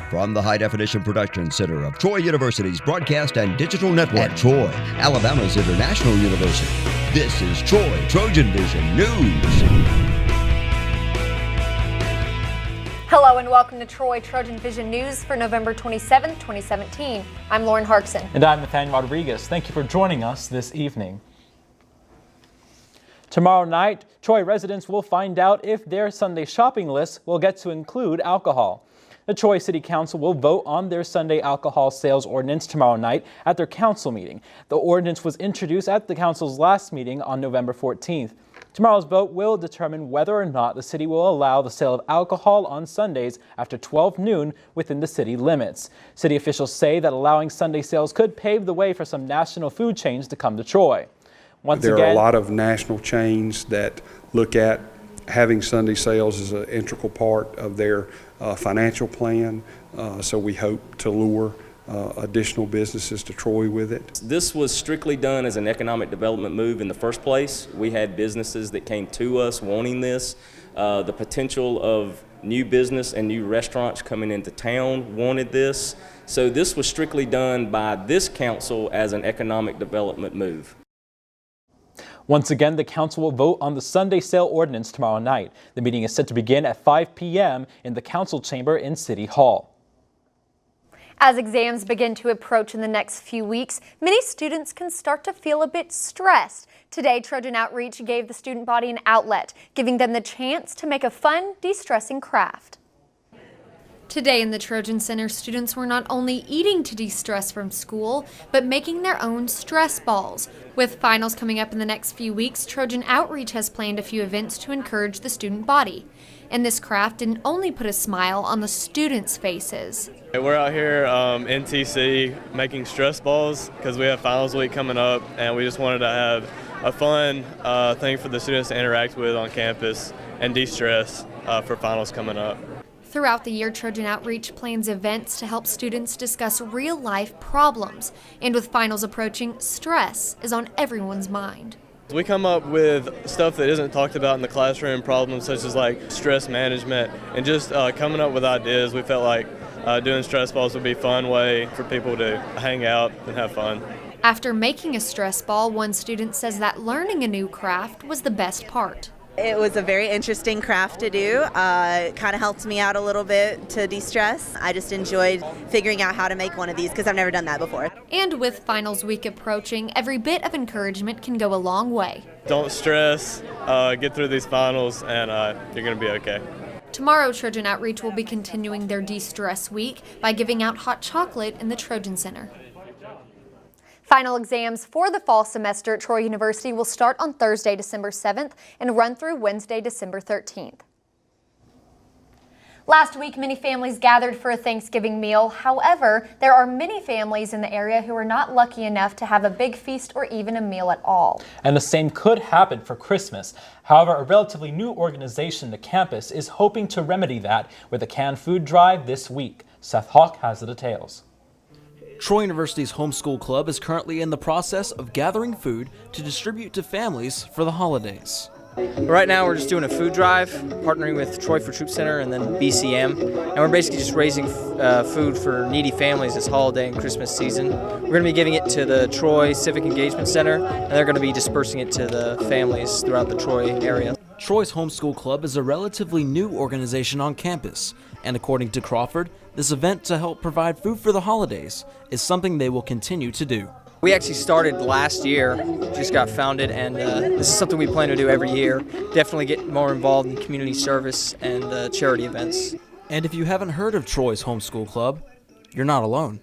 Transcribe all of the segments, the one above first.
From the High Definition Production Center of Troy University's Broadcast and Digital Network at Troy, Alabama's International University, this is Troy TrojanVision News. Hello and welcome to Troy TrojanVision News for November 27, 2017. I'm Lauren Harkson. And I'm Nathaniel Rodriguez. Thank you for joining us this evening. Tomorrow night, Troy residents will find out if their Sunday shopping list will get to include alcohol. The Troy City Council will vote on their Sunday alcohol sales ordinance tomorrow night at their council meeting. The ordinance was introduced at the council's last meeting on November 14th. Tomorrow's vote will determine whether or not the city will allow the sale of alcohol on Sundays after 12 noon within the city limits. City officials say that allowing Sunday sales could pave the way for some national food chains to come to Troy. There are a lot of national chains that look at having Sunday sales as an integral part of their financial plan, so we hope to lure additional businesses to Troy with it. This was strictly done as an economic development move in the first place. We had businesses that came to us wanting this. The potential of new business and new restaurants coming into town wanted this. So this was strictly done by this council as an economic development move. Once again, the council will vote on the Sunday sale ordinance tomorrow night. The meeting is set to begin at 5 p.m. in the council chamber in City Hall. As exams begin to approach in the next few weeks, many students can start to feel a bit stressed. Today, Trojan Outreach gave the student body an outlet, giving them the chance to make a fun, de-stressing craft. Today in the Trojan Center, students were not only eating to de-stress from school, but making their own stress balls. With finals coming up in the next few weeks, Trojan Outreach has planned a few events to encourage the student body. And this craft didn't only put a smile on the students' faces. We're out here in TC making stress balls because we have finals week coming up, and we just wanted to have a fun thing for the students to interact with on campus and de-stress for finals coming up. Throughout the year, Trojan Outreach plans events to help students discuss real-life problems. And with finals approaching, stress is on everyone's mind. We come up with stuff that isn't talked about in the classroom, problems such as like stress management, and just coming up with ideas. We felt like doing stress balls would be a fun way for people to hang out and have fun. After making a stress ball, one student says that learning a new craft was the best part. It was a very interesting craft to do. It kind of helped me out a little bit to de-stress. I just enjoyed figuring out how to make one of these because I've never done that before. And with finals week approaching, every bit of encouragement can go a long way. Don't stress, get through these finals, and you're going to be okay. Tomorrow, Trojan Outreach will be continuing their de-stress week by giving out hot chocolate in the Trojan Center. Final exams for the fall semester at Troy University will start on Thursday, December 7th and run through Wednesday, December 13th. Last week, many families gathered for a Thanksgiving meal. However, there are many families in the area who are not lucky enough to have a big feast or even a meal at all. And the same could happen for Christmas. However, a relatively new organization, the campus, is hoping to remedy that with a canned food drive this week. Seth Hawk has the details. Troy University's Homeschool Club is currently in the process of gathering food to distribute to families for the holidays. Right now we're just doing a food drive, partnering with Troy for Troop Center and then BCM, and we're basically just raising food for needy families this holiday and Christmas season. We're going to be giving it to the Troy Civic Engagement Center, and they're going to be dispersing it to the families throughout the Troy area. Troy's Homeschool Club is a relatively new organization on campus, and according to Crawford, this event to help provide food for the holidays is something they will continue to do. We actually started last year, just got founded, and this is something we plan to do every year. Definitely get more involved in community service and charity events. And if you haven't heard of Troy's Homeschool Club, you're not alone.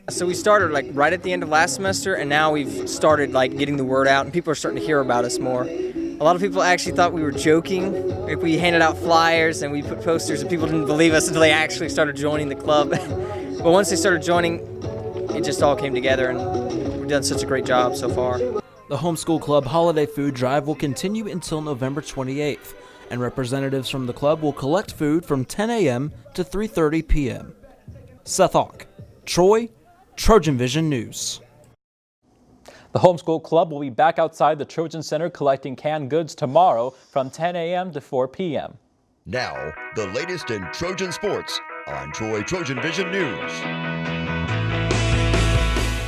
So we started like right at the end of last semester, and now we've started like getting the word out, and people are starting to hear about us more. A lot of people actually thought we were joking. We handed out flyers and we put posters, and people didn't believe us until they actually started joining the club. But once they started joining, it just all came together, and we've done such a great job so far. The Homeschool Club Holiday Food Drive will continue until November 28th, and representatives from the club will collect food from 10 a.m. to 3:30 p.m. Seth Hawk, Troy, TrojanVision News. The Homeschool Club will be back outside the Trojan Center collecting canned goods tomorrow from 10 a.m. to 4 p.m. Now, the latest in Trojan sports on Troy Trojan Vision News.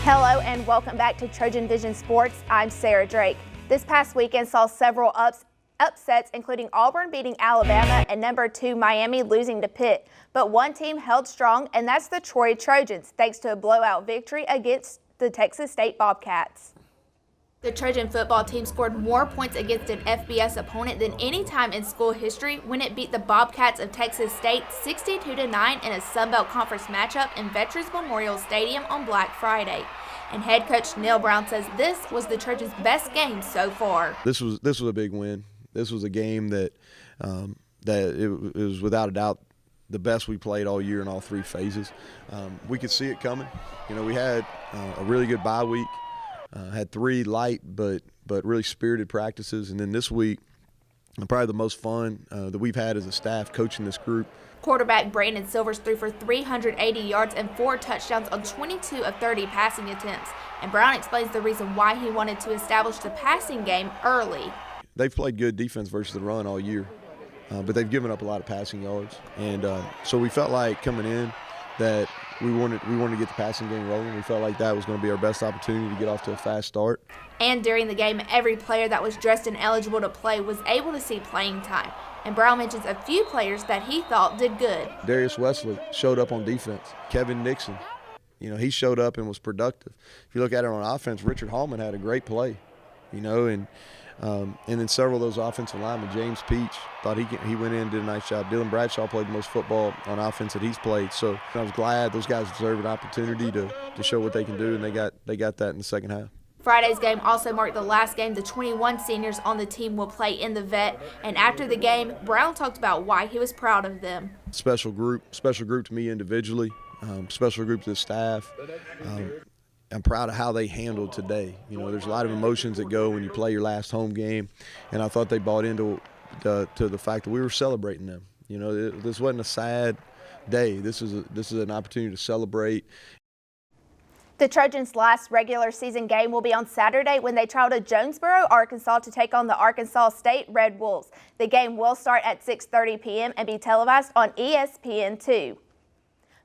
Hello and welcome back to Trojan Vision Sports. I'm Sarah Drake. This past weekend saw several upsets, including Auburn beating Alabama and number 2 Miami losing to Pitt. But one team held strong, and that's the Troy Trojans, thanks to a blowout victory against the Texas State Bobcats. The Trojan football team scored more points against an FBS opponent than any time in school history when it beat the Bobcats of Texas State 62-9 in a Sun Belt Conference matchup in Veterans Memorial Stadium on Black Friday. And head coach Neil Brown says this was the Trojans' best game so far. This was a big win. This was a game that it was without a doubt the best we played all year in all 3 phases. We could see it coming. You know, we had a really good bye week. Had 3 light but really spirited practices, and then this week, probably the most fun that we've had as a staff coaching this group. Quarterback Brandon Silvers threw for 380 yards and 4 touchdowns on 22 of 30 passing attempts, and Brown explains the reason why he wanted to establish the passing game early. They've played good defense versus the run all year, but they've given up a lot of passing yards, and so we felt like coming in that we wanted to get the passing game rolling. We felt like that was going to be our best opportunity to get off to a fast start. And during the game, every player that was dressed and eligible to play was able to see playing time. And Brown mentions a few players that he thought did good. Darius Wesley showed up on defense. Kevin Nixon, he showed up and was productive. If you look at it on offense, Richard Hallman had a great play, and then several of those offensive linemen, James Peach, thought he went in and did a nice job. Dylan Bradshaw played the most football on offense that he's played. So I was glad those guys deserve an opportunity to show what they can do, and they got that in the second half. Friday's game also marked the last game the 21 seniors on the team will play in the Vet. And after the game, Brown talked about why he was proud of them. Special group to me individually, special group to the staff. I'm proud of how they handled today. There's a lot of emotions that go when you play your last home game, and I thought they bought into the fact that we were celebrating them. This wasn't a sad day. This is an opportunity to celebrate. The Trojans' last regular season game will be on Saturday when they travel to Jonesboro, Arkansas to take on the Arkansas State Red Wolves. The game will start at 6:30 p.m. and be televised on ESPN2.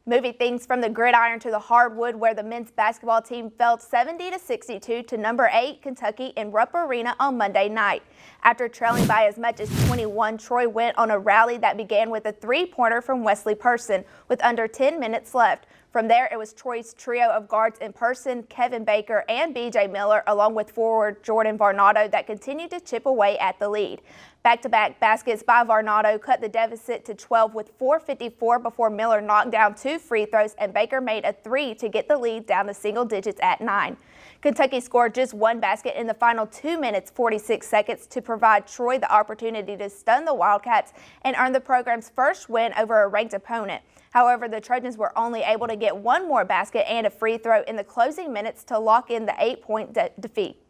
Moving things from the gridiron to the hardwood, where the men's basketball team fell 70-62 to number 8 Kentucky in Rupp Arena on Monday night. After trailing by as much as 21, Troy went on a rally that began with a 3-pointer from Wesley Person with under 10 minutes left. From there, it was Troy's trio of guards in Person, Kevin Baker, and B.J. Miller, along with forward Jordan Varnado, that continued to chip away at the lead. Back-to-back baskets by Varnado cut the deficit to 12 with 4:54 before Miller knocked down 2 free throws and Baker made a 3 to get the lead down to single digits at 9. Kentucky scored just 1 basket in the final 2 minutes 46 seconds to provide Troy the opportunity to stun the Wildcats and earn the program's first win over a ranked opponent. However, the Trojans were only able to get 1 more basket and a free throw in the closing minutes to lock in the 8-point defeat.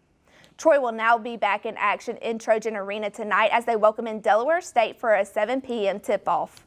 Troy will now be back in action in Trojan Arena tonight as they welcome in Delaware State for a 7 p.m. tip-off.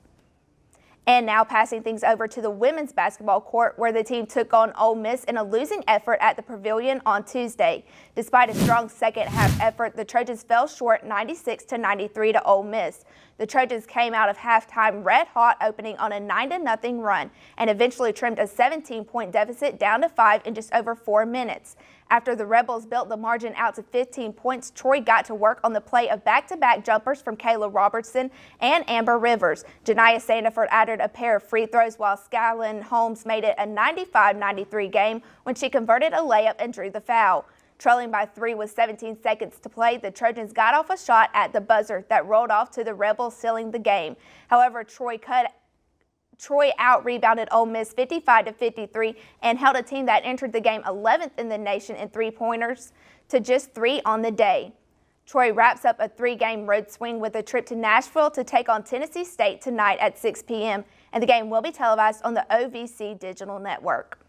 And now passing things over to the women's basketball court, where the team took on Ole Miss in a losing effort at the Pavilion on Tuesday. Despite a strong second-half effort, the Trojans fell short 96-93 to Ole Miss. The Trojans came out of halftime red-hot, opening on a 9-0 run, and eventually trimmed a 17-point deficit down to 5 in just over 4 minutes. After the Rebels built the margin out to 15 points, Troy got to work on the play of back-to-back jumpers from Kayla Robertson and Amber Rivers. Janiyah Sandiford added a pair of free throws, while Skylyn Holmes made it a 95-93 game when she converted a layup and drew the foul. Trailing by 3 with 17 seconds to play, the Trojans got off a shot at the buzzer that rolled off to the Rebels, sealing the game. However, Troy out-rebounded Ole Miss 55-53 and held a team that entered the game 11th in the nation in 3-pointers to just 3 on the day. Troy wraps up a 3-game road swing with a trip to Nashville to take on Tennessee State tonight at 6 p.m., and the game will be televised on the OVC Digital Network.